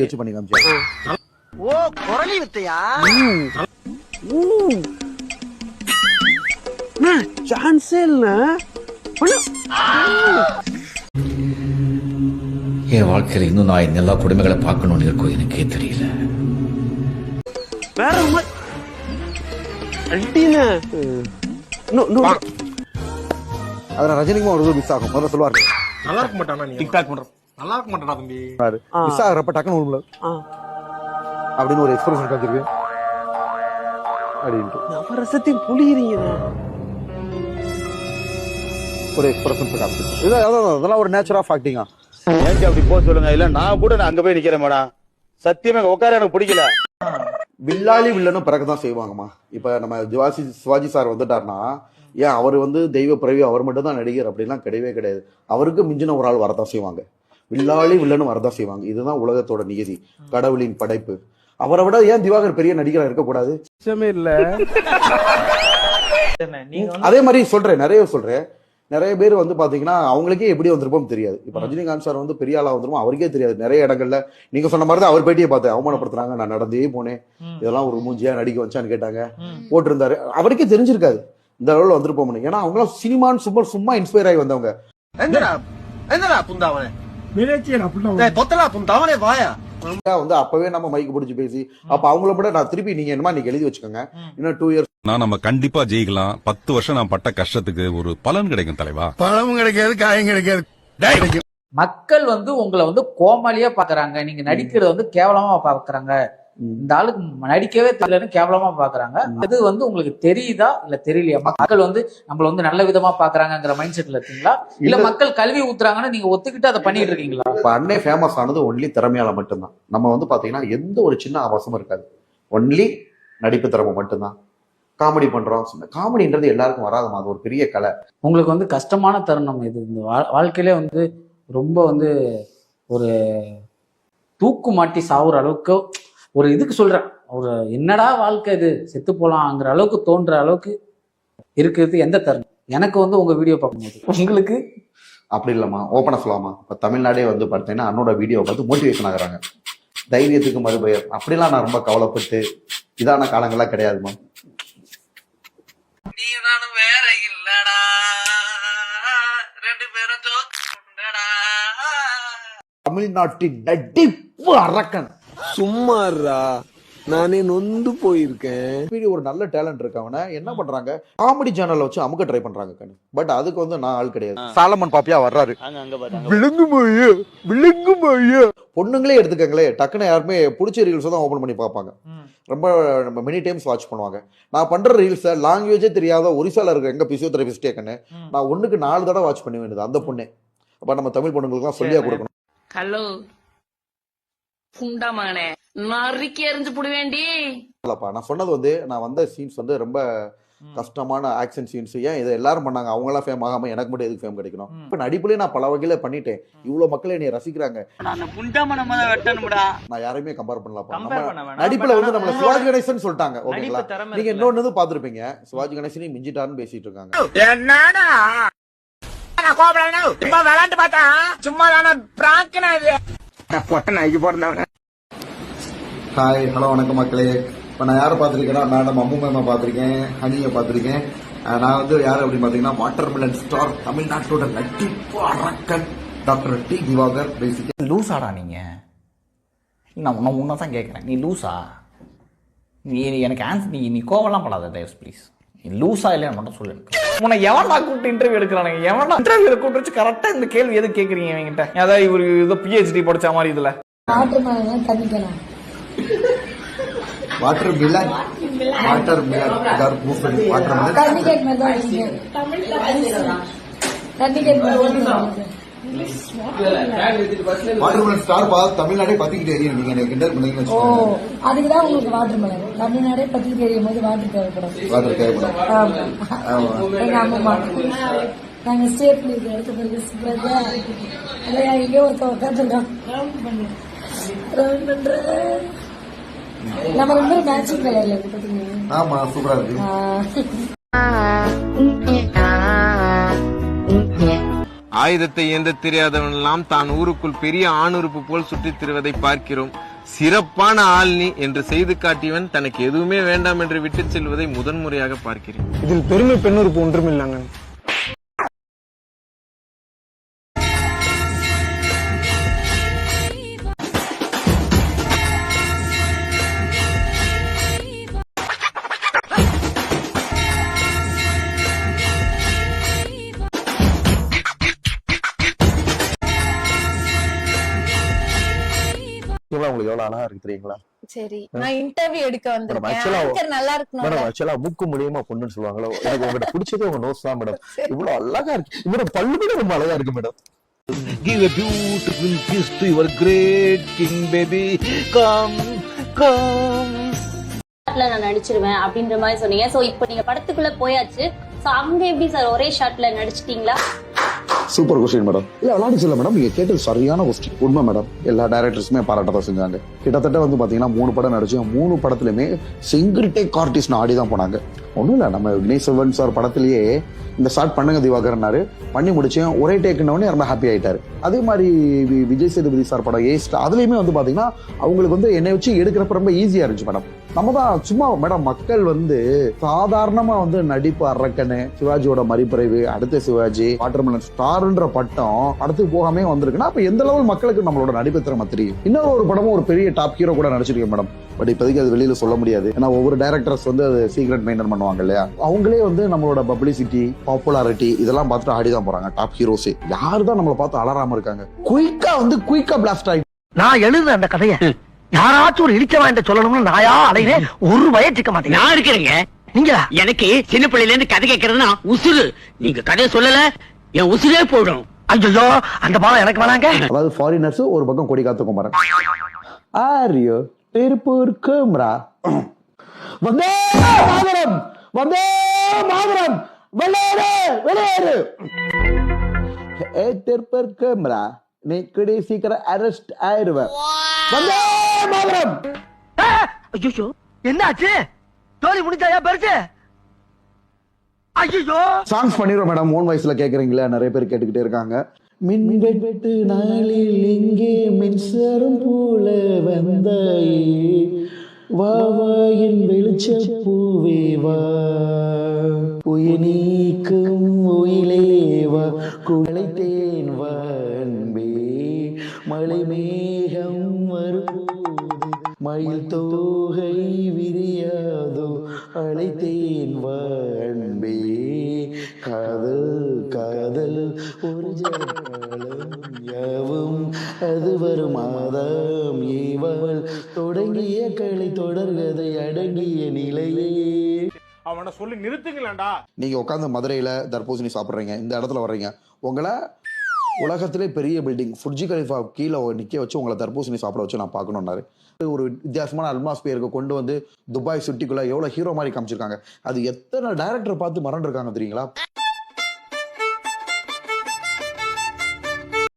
வச்சு பண்ணி காமிச்சேன். ஓ குரலி வித்தையா? சான்ஸே இல்ல. என் வாழ்க்கையில இன்னும் நான் எல்லா குடும்பங்களை பார்க்கணும்னு இருக்கோ எனக்கே தெரியல. வேற அதான் ரஜினிக்குமா ஒரு மிஸ் ஆகும். முதல்ல சொல்லுவாரு நல்லா இருக்க மாட்டானா நீ? டிக்டாக் பண்ற நல்லா இருக்க மாட்டானா தம்பி? மிஸ் ஆகிறப்ப டக்குன்னு உள்ள அப்படின்னு ஒரு எக்ஸ்பிரஷன் காத்திருக்கு அப்படின்ட்டு நவரசத்தையும் புளியறீங்க. ஒரு எக்ஸ்பிரஷன் காமிச்சிருக்கு. அதெல்லாம் ஒரு நேச்சர் ஆஃப் ஆக்டிங்கா. ஏன் அப்படி போக சொல்லுங்க. இல்ல நான் கூட அங்க போய் நிக்கிறேன் மேடம். சத்தியமா உட்கார எனக்கு பிடிக்கல. வில்லாளி வில்லனும் பிறகுதான் செய்வாங்கம்மா. இப்ப நம்ம சிவாஜி சார் வந்துட்டாருன்னா ஏன் அவர் தெய்வ பிறவி, அவர் மட்டும் தான் நடிகர் அப்படிலாம் கிடையவே கிடையாது. அவருக்கு மிஞ்சின ஒரு ஆள் வரதான் செய்வாங்க. வில்லாளி வில்லனும் வரதான் செய்வாங்க. இதுதான் உலகத்தோட நியதி, கடவுளின் படைப்பு. அவரை விட ஏன் திவாகர் பெரிய நடிகரா இருக்கக்கூடாது? இல்ல அதே மாதிரி சொல்றேன், நிறைய பேர் பாத்தீங்கன்னா அவங்களுக்கே எப்படி வந்திருப்போம் தெரியாது. இப்ப ரஜினிகாந்த் சார் பெரிய ஆளா வந்துருவோம் அவருக்கே தெரியாது. நிறைய இடங்கள்ல நீங்க சொன்ன மாதிரி தான் அவர் பேட்டியை பார்த்தேன். அவமானப்படுத்துறாங்க, நான் நடந்தே போனேன், இதெல்லாம் ஒரு மூஞ்சியா நடிக்க வச்சான்னு கேட்டாங்க, போட்டிருந்தாரு. அவருக்கே தெரிஞ்சிருக்காது இந்த அளவுல வந்திருப்போம்னு. ஏன்னா அவங்க சினிமான்னு சும்மா இன்ஸ்பயர் ஆகி வந்தவங்க. அப்பவே நம்ம மைக்கு பிடிச்சி பேசி அப்ப அவங்கள விட நான் திருப்பி நீங்க என்னமா நீங்க எழுதி வச்சுக்கோங்க, இன்னும் 2 years நம்ம கண்டிப்பா ஜெயிக்கலாம். 10 வருஷம் நான் பட்ட கஷ்டத்துக்கு ஒரு பலன் கிடைக்கும் தலைவா. பழமும் கிடைக்காது, காயும் கிடைக்காது. மக்கள் உங்களை கோமாளியா பாக்குறாங்க, நீங்க நடிக்கிறது கேவலமா பாக்குறாங்க, இந்த ஆளுக்கு நடிக்கவே தெரியலன்னு கேவலமா பாக்குறாங்க. அது உங்களுக்கு தெரியுதா இல்ல தெரியலையா? மக்கள் நம்மள நல்ல விதமா பாக்குறாங்கிற மைண்ட் செட்ல இருக்கீங்களா, இல்ல மக்கள் கல்வி ஊத்துறாங்கன்னு நீங்க ஒத்துக்கிட்டு அதை பண்ணிட்டு இருக்கீங்களா? இப்ப அண்ணே ஃபேமஸ் ஆனது ஒன்லி திறமையால மட்டும்தான். நம்ம பாத்தீங்கன்னா எந்த ஒரு சின்ன அவசரமும் இருக்காது. ஒன்லி நடிப்பு திறமை மட்டும்தான். காமெடி பண்றோம். காமெடின்றது எல்லாருக்கும் வராதுமா, அது ஒரு பெரிய கலை. உங்களுக்கு கஷ்டமான தருணம் இது. இந்த வாழ்க்கையிலே ரொம்ப ஒரு தூக்கு மாட்டி சாவுற அளவுக்கு ஒரு இதுக்கு சொல்றேன், ஒரு என்னடா வாழ்க்கை இது, செத்து போலாங்கிற அளவுக்கு தோன்ற அளவுக்கு இருக்கிறது எந்த தருணம்? எனக்கு உங்க வீடியோ பார்க்கும்போது. உங்களுக்கு அப்படி இல்லம்மா, ஓப்பனா சொல்லலாமா, இப்ப தமிழ்நாடே பார்த்தீங்கன்னா அண்ணோட வீடியோ பார்த்து மோட்டிவேஷன் ஆகுறாங்க. தைரியத்துக்கு மறுபெயர் அப்படிலாம் நான் ரொம்ப கவலைப்பட்டு இதான காலங்கள்லாம் கிடையாதுமா. வேற இல்லடா, 2 பேரும் தமிழ்நாட்டின் நடிப்பு அரக்கன். சும்மாறா, நானே நொந்து போயிருக்கேன். ஒரு நல்ல டேலண்ட் இருக்கவன என்ன பண்றாங்க, காமெடி சேனல்ல வச்சு அமுக்க ட்ரை பண்றாங்க. பட் அதுக்கு நான் ஆள் கிடையாது. சாலமன் பாப்பியா வர்றாரு, விழுங்குமாயா பொண்ணுங்களே எடுத்துக்கங்களே, டக்குன்னு யாருமே பிடிச்ச ரீல்ஸ் தான் ஓபன் பண்ணி பார்ப்பாங்க. ரொம்ப நம்ம மெனி டைம்ஸ் வாட்ச் பண்ணுவாங்க. நான் பண்ற ரீல்ஸ் லாங்குவேஜே தெரியாத ஒரிசால இருக்க எங்க பிசியோதெரபிஸ்டே கண்ணு நான் 1க்கு 4 தடவை வாட்ச் பண்ணி வேண்டியது அந்த பொண்ணு. அப்ப நம்ம தமிழ் பொண்ணுங்களுக்கு சொல்லியா கொடுக்கணும். ஹலோ புண்டா மகனே, நறுக்கி எறிஞ்சு புடுவேண்டி. நான் சொன்னது நான் வந்த சீன்ஸ் ரொம்ப கஷ்டமான ஆக்ஷன் சீன்ஸ். ஏன் இதை எல்லாரும் பண்ணாங்க, அவங்க எல்லாம் ஃபேம் ஆகாம எனக்கு மட்டும் எதுக்கு ஃபேம் கிடைக்கணும்? இப்ப நடிப்புலயே நான் பல வகையில பண்ணிட்டேன். இவ்வளவு மக்கள் என்னை ரசிக்கிறாங்க. நான் யாரையுமே கம்பேர் பண்ணலாம். நடிப்புல நம்மள சிவாஜி கணேசன் சொல்லிட்டாங்க. ஓகேங்களா, நீங்க இன்னொன்னு பாத்துருப்பீங்க, சிவாஜி கணேசனையும் மிஞ்சிட்டாருன்னு பேசிட்டு இருக்காங்க. ஹாய், ஹலோ, வணக்கம் மக்களே. இப்ப நான் யாரை பார்த்திருக்கேன்னா, மேடம் அம்மு மேம பார்த்திருக்கேன், ஹனியை பார்த்திருக்கேன். நான் யாரு அப்படின்னு பாத்தீங்கன்னா வாட்டர் மிலன் ஸ்டார், தமிழ்நாட்டோட நடிப்பு அரக்கன் டாக்டர் டி திவாகர். பேசிக்க லூசாடா நீங்க? நான் உன்னதான் கேட்கறேன், நீ லூசா? நீ எனக்கு ஆன்சர், நீ கோவலாம் படாத தயவு ப்ளீஸ். நீ லூசா இல்லையா மட்டும் சொல்லு. உன்னை எவனா கூப்பிட்டு இன்டர்வியூ எடுக்கிறானுங்க, எவனா இன்டர்வியூ கூப்பிட்டு வச்சு கரெக்டா இந்த கேள்வி எது கேட்கறீங்க என்கிட்ட? அதாவது இவரு ஏதோ PhD படிச்ச மாதிரி இதுல water Milan water Milan star தமிழ்நாடே பத்திக்கிட்டு எரியும். நீங்க எனக்கு கிண்டல் பண்ணீங்கன்னு அதுக்குதான் உங்களுக்கு வாட்டர் மிலன் தமிழ்நாடே பத்திக்கிட்டு எரியும் போது வாட்டர் தேவைப்படும். எங்க அம்மா நாங்க ஸ்டேட் எடுத்த பிறகு எங்கேயோ ஒருத்த உட்காந்துருக்கோம். நம்ம ரொம்ப மேட்சிங் கலர்ல இருக்கு பாத்தீங்கன்னா. ஆமா, சூப்பரா இருக்கு. ஆயுதத்தை ஏந்த தெரியாதவன் எல்லாம் தான் ஊருக்குள் பெரிய ஆணுறுப்பு போல் சுற்றித் திரிவதை பார்க்கிறோம். சிறப்பான ஆள் நீ என்று செய்து காட்டியவன் தனக்கு எதுவுமே வேண்டாம் என்று விட்டுச் செல்வதை முதன்முறையாக பார்க்கிறேன். இதில் பெருமை பெண்ணுறுப்பு ஒன்றுமில்லைங்க. உங்களுக்கு எவ்வளவு அழகா இருக்கு தெரியுங்களா? சரி, நான் இன்டர்வியூ எடுக்க வந்திருக்கேன். actually- ஆங்கர் நல்லா இருக்கணும். மேடம் ஆக்சுவலா மூக்கு மூலியமா பொண்ணுன்னு சொல்லுவாங்களோ, எனக்கு உங்ககிட்ட பிடிச்சதே உங்க நோஸ் தான் மேடம். இவ்வளவு அழகா இருக்கு. இவரோட பல்லு கூட ரொம்ப அழகா இருக்கு madam. Give a beautiful kiss to your great king baby. Come, come. நான் நடிச்சிருவேன் அப்படின்ற மாதிரி சொன்னீங்க. சோ இப்போ நீங்க படத்துக்குள்ள போயாச்சு. சோ அங்க எப்படி சார் ஒரே ஷாட்ல நடிச்சிட்டீங்களா? Super question madam. இல்ல விளையாடி சொல்ல மேடம், நீங்க கேட்டது சரியான கொஸ்டின். உண்மை மேடம், எல்லா டைரக்டர்ஸுமே பாராட்டதான் செஞ்சாங்க. கிட்டத்தட்ட வந்து பாத்தீங்கன்னா 3 படம் நடிச்சோம். 3 படத்துலயுமே சிங்கிள் டேக் ஆர்டிஸ்ட் ஆடி தான் போனாங்க. ஒண்ணும் இல்ல, நம்ம விக்னேஷ் சிவன் சார் படத்திலேயே இந்த ஸ்டார்ட் பண்ணுங்க திவாகரனாரு, பண்ணி முடிச்சேன் ஒரே டேக்குன்னே ரொம்ப ஹாப்பி ஆயிட்டாரு. அதே மாதிரி விஜய் சேதுபதி சார் படம் ஏஸ்ட், அதுலயுமே வந்து பாத்தீங்கன்னா அவங்களுக்கு வந்து என்னை வச்சு எடுக்கிறப்ப ரொம்ப ஈஸியா இருந்துச்சு மேடம். நம்ம தான் சும்மா மேடம், மக்கள் வந்து சாதாரணமா வந்து நடிப்பு அரக்கனு, சிவாஜியோட மறிப்பறைவு, அடுத்த சிவாஜி, வாட்டர்மெலன் ஸ்டார்ன்ற பட்டம் படத்துக்கு போகாமே வந்திருக்குன்னா அப்ப எந்த லெவல் மக்களுக்கு நம்மளோட நடிப்பு திறமை தெரியும். இன்னொரு ஒரு படமும் ஒரு பெரிய டாப் ஹீரோ கூட நடிச்சிருக்கேன் மேடம். பட் இப்போதைக்கு அது வெளியில சொல்ல முடியாது. ஏன்னா ஒவ்வொரு டைரக்டர்ஸ் வந்து அது சீக்ரெட் மெயின்டைன் பண்ணுவாங்க இல்லையா. அவங்களே வந்து நம்மளோட பப்ளிசிட்டி, பாப்புலாரிட்டி இதெல்லாம் பார்த்துட்டு ஆடிதான் போறாங்க. டாப் ஹீரோஸே யாரு தான் நம்மளை பார்த்து அலறாம இருக்காங்க. குயிக்கா பிளாஸ்ட் ஆகி நான் எழுதுற அந்த கதையை யாராச்சும் ஒரு இடிச்சவா என்று சொல்லணும்னு நாயா அலைகிறேன். ஒரு வயச்சுக்க மாட்டேன். நான் இருக்கிறேங்க. நீங்க எனக்கு சின்ன பிள்ளையில இருந்து கதை கேட்கறதுனா உசுறு. நீங்க கதையை சொல்லல என் உசுரே போயிடும். ஐயோ அந்த பாலம் எனக்கு வேணாங்க. அதாவது ஃபாரினர்ஸ் ஒரு பக்கம் கொடி காத்து குமாரன், ஆரியோ திருப்பூர் கேமரா, வந்தே மாதரம், வந்தே மாதரம், வெளியேறு வெளியேறு, திருப்பூர் கேமரா, நீ கூடிய சீக்கிரம் அரெஸ்ட் ஆயிடுவேன். வந்தே மாதரம். ஐயோ என்னாச்சு? தோழி முடிஞ்சாயா பெருசு? ஐயோ சாங்ஸ் பண்ணிடுறோம் மேடம். ஓன் வாய்ஸ்ல கேக்குறீங்களா? நிறைய பேர் கேட்டுக்கிட்டே இருக்காங்க. மின் வெட்டு நாளில் இங்கே மின்சாரம் போல வந்தாயே, வா வா என் வெளிச்ச பூவே வா, உயிர் நீக்கும் உயிலே வா, குழைத்தேன் வா அன்பே, மழை மேகம் வரும்போது மயில் தோகை விரியாதோ, அழைத்தேன் வா அன்பே, காதல் காதல் ஒரு ஜனகாலம் யாவும் அது வரும் மாதம் ஏவல், தொடங்கிய கலை தொடர்கதை அடங்கிய நிலையே. அவனை சொல்லி நிறுத்துங்களேன்டா. நீங்க உட்காந்து மதுரையில தர்பூசணி சாப்பிடுறீங்க, இந்த இடத்துல வர்றீங்க, உங்களை உலகத்திலே பெரிய பில்டிங் ஃபுர்ஜி கலிஃபா கீழே நிக்க வச்சு உங்களை தர்பூசணி சாப்பிட வச்சு நான் பார்க்கணும்னாரு. ஒரு வித்தியாசமான அட்மாஸ்பியருக்கு கொண்டு வந்து துபாய் சிட்டிக்குள்ள எவ்வளவு ஹீரோ மாதிரி காமிச்சிருக்காங்க. அது எத்தனை டைரக்டர் பார்த்து மறந்துருக்காங்க தெரியுங்களா?